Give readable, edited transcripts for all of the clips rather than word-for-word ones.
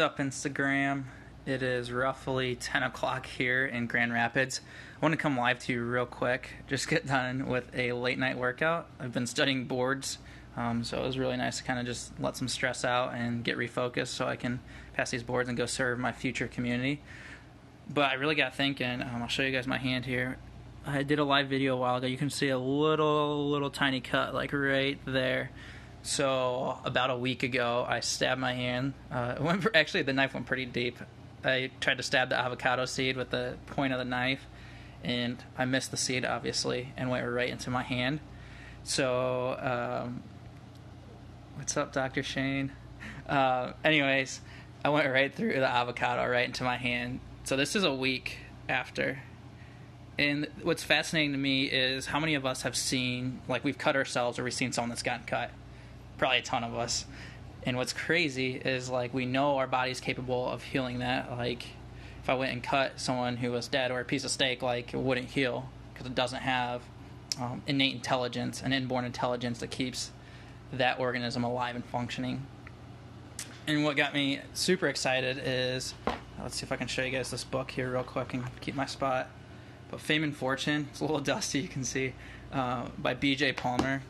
What's up, Instagram? It is roughly 10 o'clock here in Grand Rapids. I want to come live to you real quick. Just get done with a late night workout. I've been studying boards, so it was really nice to kind of just let some stress out and get refocused so I can pass these boards and go serve my future community. But I really got thinking. I'll show you guys my hand here. I did a live video a while ago. You can see a little tiny cut like right there. So about a week ago, I stabbed my hand. Actually, the knife went pretty deep. I tried to stab the avocado seed with the point of the knife, and I missed the seed, obviously, and went right into my hand. So, what's up, Dr. Shane? Anyways, I went right through the avocado, right into my hand. So this is a week after. And what's fascinating to me is how many of us have seen, like we've cut ourselves or we've seen someone that's gotten cut. Probably a ton of us. And what's crazy is, like, we know our body's capable of healing that. Like, if I went and cut someone who was dead or a piece of steak, like, it wouldn't heal because it doesn't have innate intelligence and inborn intelligence that keeps that organism alive and functioning. And what got me super excited is, let's see if I can show you guys this book here real quick and keep my spot. But Fame and Fortune, it's a little dusty, you can see, by B.J. Palmer.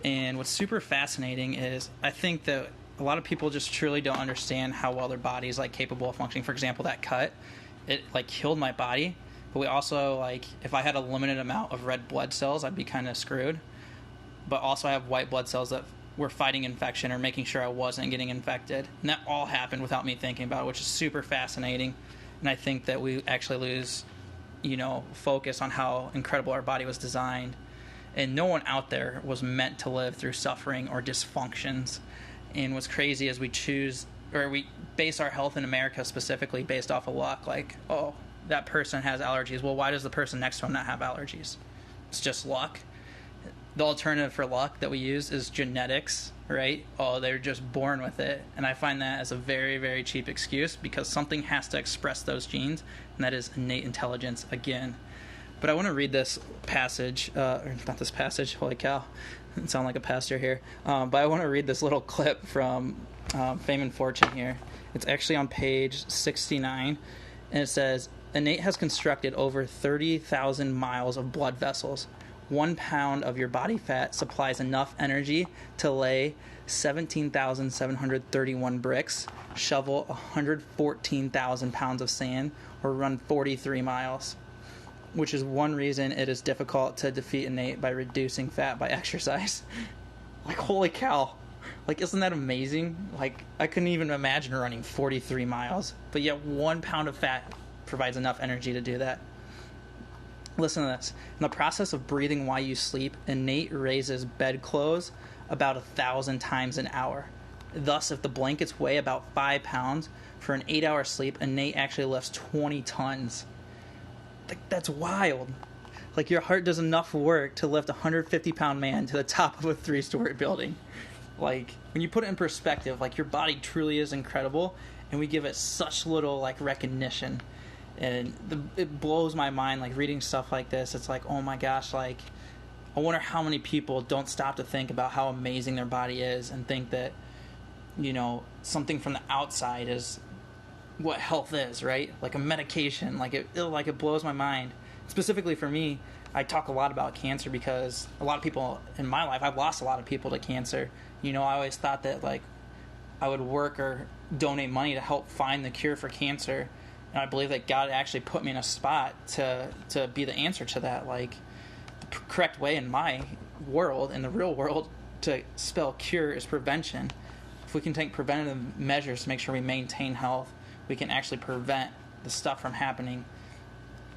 And what's super fascinating is I think that a lot of people just truly don't understand how well their body is, like, capable of functioning. For example, that cut, it, like, killed my body. But we also, like, if I had a limited amount of red blood cells, I'd be kind of screwed. But also I have white blood cells that were fighting infection or making sure I wasn't getting infected. And that all happened without me thinking about it, which is super fascinating. And I think that we actually lose, focus on how incredible our body was designed. And no one out there was meant to live through suffering or dysfunctions. And what's crazy is we base our health in America specifically based off of luck. Like, oh, that person has allergies. Well, why does the person next to him not have allergies? It's just luck. The alternative for luck that we use is genetics, right? Oh, they're just born with it. And I find that as a very, very cheap excuse because something has to express those genes, and that is innate intelligence again. But I want to read this passage, or not this passage, holy cow, I don't sound like a pastor here, but I want to read this little clip from Fame and Fortune here. It's actually on page 69, and it says, Innate has constructed over 30,000 miles of blood vessels. 1 pound of your body fat supplies enough energy to lay 17,731 bricks, shovel 114,000 pounds of sand, or run 43 miles. Which is one reason it is difficult to defeat innate by reducing fat by exercise. Like, holy cow. Like, isn't that amazing? Like, I couldn't even imagine running 43 miles. But yet 1 pound of fat provides enough energy to do that. Listen to this. In the process of breathing while you sleep, innate raises bedclothes about 1,000 times an hour. Thus, if the blankets weigh about 5 pounds, for an 8-hour sleep, innate actually lifts 20 tons. Like, that's wild. Like, your heart does enough work to lift a 150-pound man to the top of a 3-story building. Like, when you put it in perspective, like, your body truly is incredible, and we give it such little, like, recognition. And it blows my mind, like, reading stuff like this. It's like, oh my gosh, like, I wonder how many people don't stop to think about how amazing their body is and think that, something from the outside is what health is, right? Like a medication, like it blows my mind. Specifically for me, I talk a lot about cancer because a lot of people in my life, I've lost a lot of people to cancer. I always thought that, like, I would work or donate money to help find the cure for cancer. And I believe that God actually put me in a spot to be the answer to that. Like, the correct way in my world, in the real world, to spell cure is prevention. If we can take preventative measures to make sure we maintain health, we can actually prevent the stuff from happening,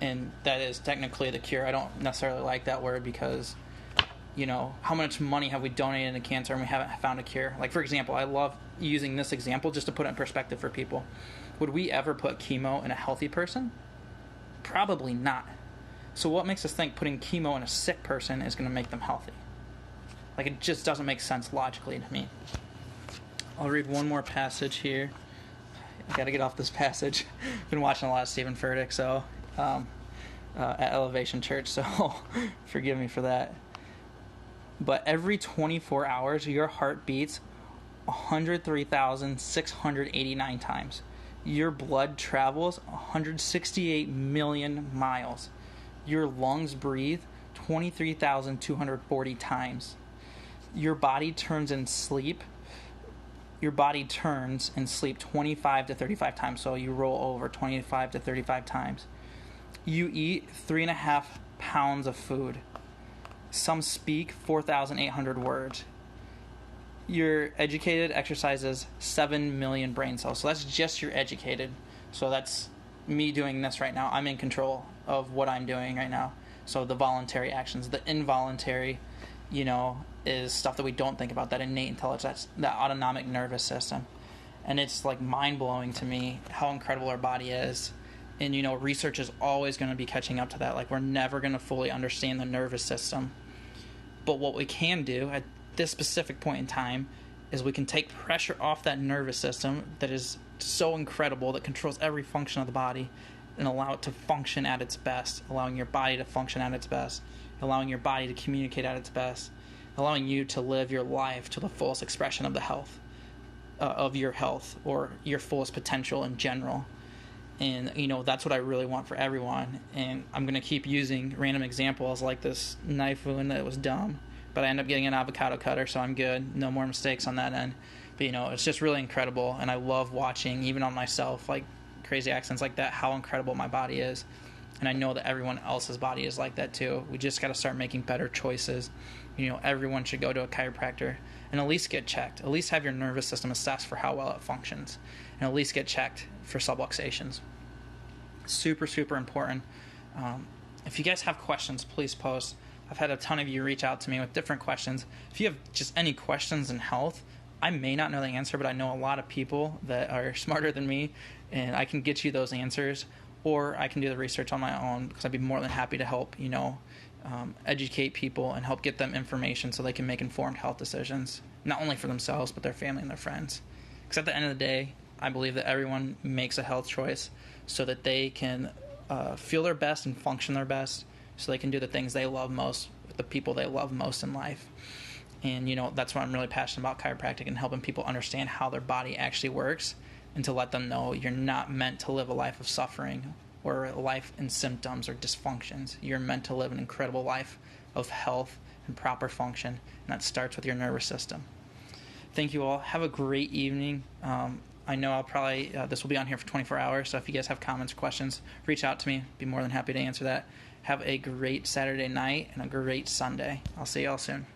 and that is technically the cure. I don't necessarily like that word because, how much money have we donated to cancer and we haven't found a cure? Like, for example, I love using this example just to put it in perspective for people. Would we ever put chemo in a healthy person? Probably not. So what makes us think putting chemo in a sick person is going to make them healthy? Like, it just doesn't make sense logically to me. I'll read one more passage here. I gotta get off this passage. Been watching a lot of Stephen Furtick, so at Elevation Church, so forgive me for that. But every 24 hours, your heart beats 103,689 times. Your blood travels 168 million miles. Your lungs breathe 23,240 times. Your body turns in sleep. Your body turns in sleep 25 to 35 times. So you roll over 25 to 35 times. You eat 3.5 pounds of food. Some speak 4,800 words. Your educated exercises 7 million brain cells. So that's just your educated. So that's me doing this right now. I'm in control of what I'm doing right now. So the voluntary actions, the involuntary, is stuff that we don't think about, that innate intelligence, that autonomic nervous system. And it's like mind-blowing to me how incredible our body is. And, research is always going to be catching up to that. Like, we're never going to fully understand the nervous system. But what we can do at this specific point in time is we can take pressure off that nervous system that is so incredible, that controls every function of the body, and allow it to function at its best, allowing your body to function at its best, allowing your body to communicate at its best, allowing you to live your life to the fullest expression of the health, of your health, or your fullest potential in general. And, that's what I really want for everyone. And I'm going to keep using random examples like this knife wound that was dumb, but I end up getting an avocado cutter, so I'm good. No more mistakes on that end. But, it's just really incredible. And I love watching, even on myself, like crazy accidents like that, how incredible my body is. And I know that everyone else's body is like that too. We just got to start making better choices. Everyone should go to a chiropractor and at least get checked. At least have your nervous system assessed for how well it functions. And at least get checked for subluxations. Super, super important. If you guys have questions, please post. I've had a ton of you reach out to me with different questions. If you have just any questions in health, I may not know the answer, but I know a lot of people that are smarter than me, and I can get you those answers, or I can do the research on my own, because I'd be more than happy to help, educate people and help get them information so they can make informed health decisions, not only for themselves, but their family and their friends. Because at the end of the day, I believe that everyone makes a health choice so that they can feel their best and function their best, so they can do the things they love most with the people they love most in life. And, that's why I'm really passionate about chiropractic and helping people understand how their body actually works, and to let them know you're not meant to live a life of suffering or a life in symptoms or dysfunctions. You're meant to live an incredible life of health and proper function, and that starts with your nervous system. Thank you all. Have a great evening. I know I'll probably, this will be on here for 24 hours, so if you guys have comments or questions, reach out to me. Be more than happy to answer that. Have a great Saturday night and a great Sunday. I'll see you all soon.